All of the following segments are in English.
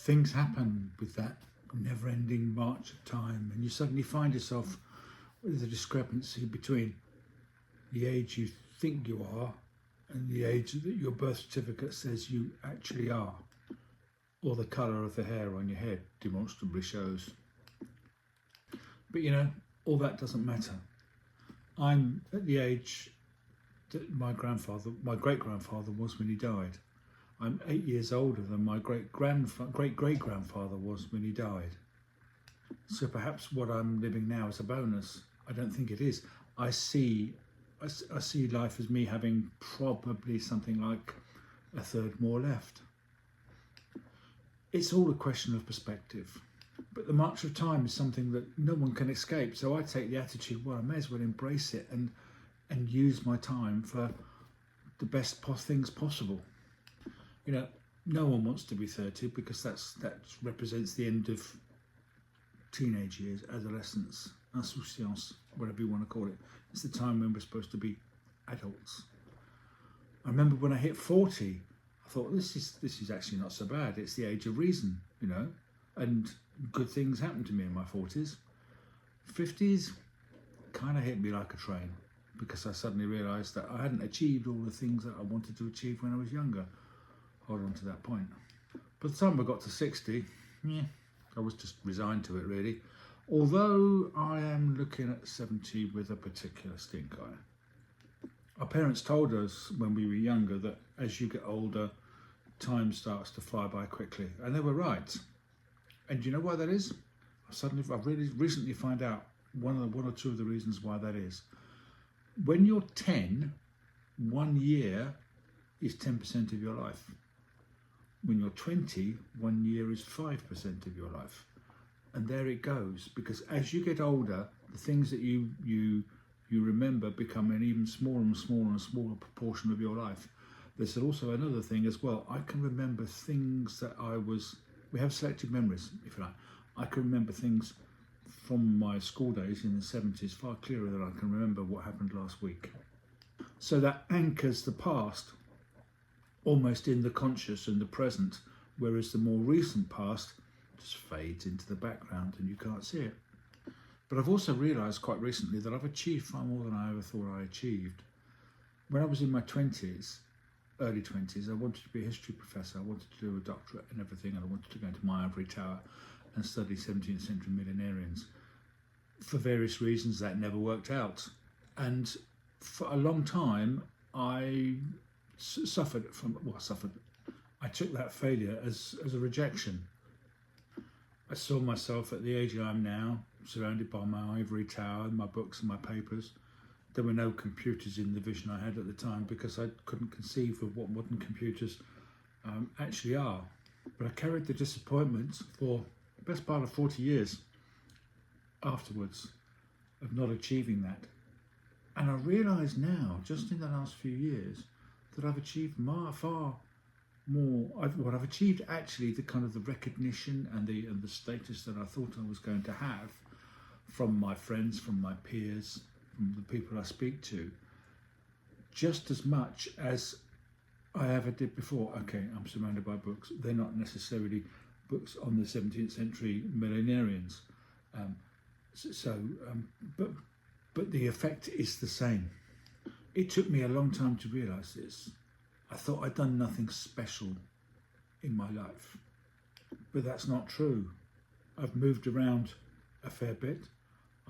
things happen with that never-ending march of time, and you suddenly find yourself with a discrepancy between the age you think you are and the age that your birth certificate says you actually are, or the colour of the hair on your head demonstrably shows. But you know, all that doesn't matter. I'm at the age that my great-grandfather was when he died. I'm 8 years older than my great-great-grandfather was when he died. So perhaps what I'm living now is a bonus. I don't think it is. I see life as me having probably something like a third more left. It's all a question of perspective. But the march of time is something that no one can escape. So I take the attitude, well, I may as well embrace it and use my time for the best things possible. You know, no one wants to be 30 because that represents the end of teenage years, adolescence, insouciance, whatever you want to call it. It's the time when we're supposed to be adults. I remember when I hit 40, I thought this is actually not so bad. It's the age of reason, you know, and good things happened to me in my 40s. 50s kind of hit me like a train because I suddenly realised that I hadn't achieved all the things that I wanted to achieve when I was younger. Hold on to that point. By the time I got to 60, I was just resigned to it really. Although I am looking at 70 with a particular stink eye. Our parents told us when we were younger that as you get older, time starts to fly by quickly, and they were right. And do you know why that is? I've really recently found out one or two of the reasons why that is. When you're 10, 1 year is 10% of your life. When you're 20, 1 year is 5% of your life. And there it goes, because as you get older, the things that you remember become an even smaller and smaller and smaller proportion of your life. There's also another thing as well. I can remember things that we have selective memories, if you like. I can remember things from my school days in the 70s far clearer than I can remember what happened last week. So that anchors the past almost in the conscious and the present, whereas the more recent past just fades into the background and you can't see it. But I've also realised quite recently that I've achieved far more than I ever thought I achieved. When I was in my 20s, early 20s, I wanted to be a history professor. I wanted to do a doctorate and everything, and I wanted to go into my ivory tower and study 17th century millenarians. For various reasons, that never worked out. And for a long time, I suffered. I took that failure as a rejection. I saw myself at the age I am now, surrounded by my ivory tower and my books and my papers. There were no computers in the vision I had at the time because I couldn't conceive of what modern computers actually are. But I carried the disappointment for the best part of 40 years afterwards of not achieving that. And I realise now, just in the last few years, that I've achieved far more. I've achieved actually the kind of the recognition and the status that I thought I was going to have from my friends, from my peers, from the people I speak to, just as much as I ever did before. Okay, I'm surrounded by books. They're not necessarily books on the 17th century millenarians. But the effect is the same. It took me a long time to realise this. I thought I'd done nothing special in my life, but that's not true. I've moved around a fair bit.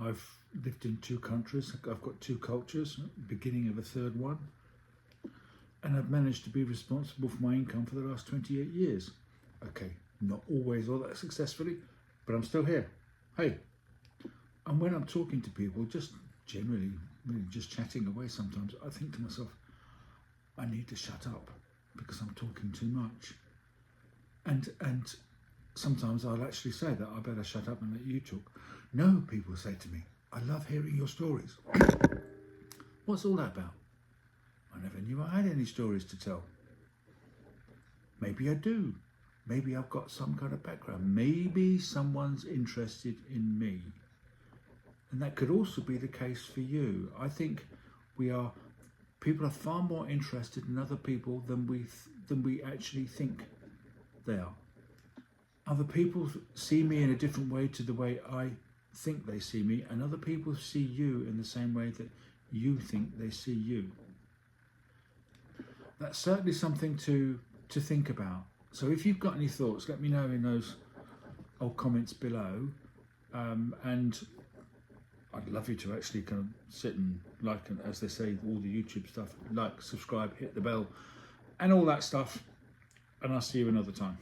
I've lived in 2 countries. I've got 2 cultures, beginning of a third one. And I've managed to be responsible for my income for the last 28 years. Okay, not always all that successfully, but I'm still here. Hey, and when I'm talking to people, just generally, really just chatting away sometimes, I think to myself, I need to shut up because I'm talking too much. And sometimes I'll actually say that I better shut up and let you talk. No, people say to me, I love hearing your stories. What's all that about? I never knew I had any stories to tell. Maybe I do. Maybe I've got some kind of background. Maybe someone's interested in me. And that could also be the case for you. I think people are far more interested in other people than we actually think they are. other people see me in a different way to the way I think they see me, and other people see you in the same way that you think they see you. That's certainly something to think about. So if you've got any thoughts, let me know in those old comments below, and I'd love you to actually kind of sit and like, and as they say, all the YouTube stuff, like, subscribe, hit the bell, and all that stuff, and I'll see you another time.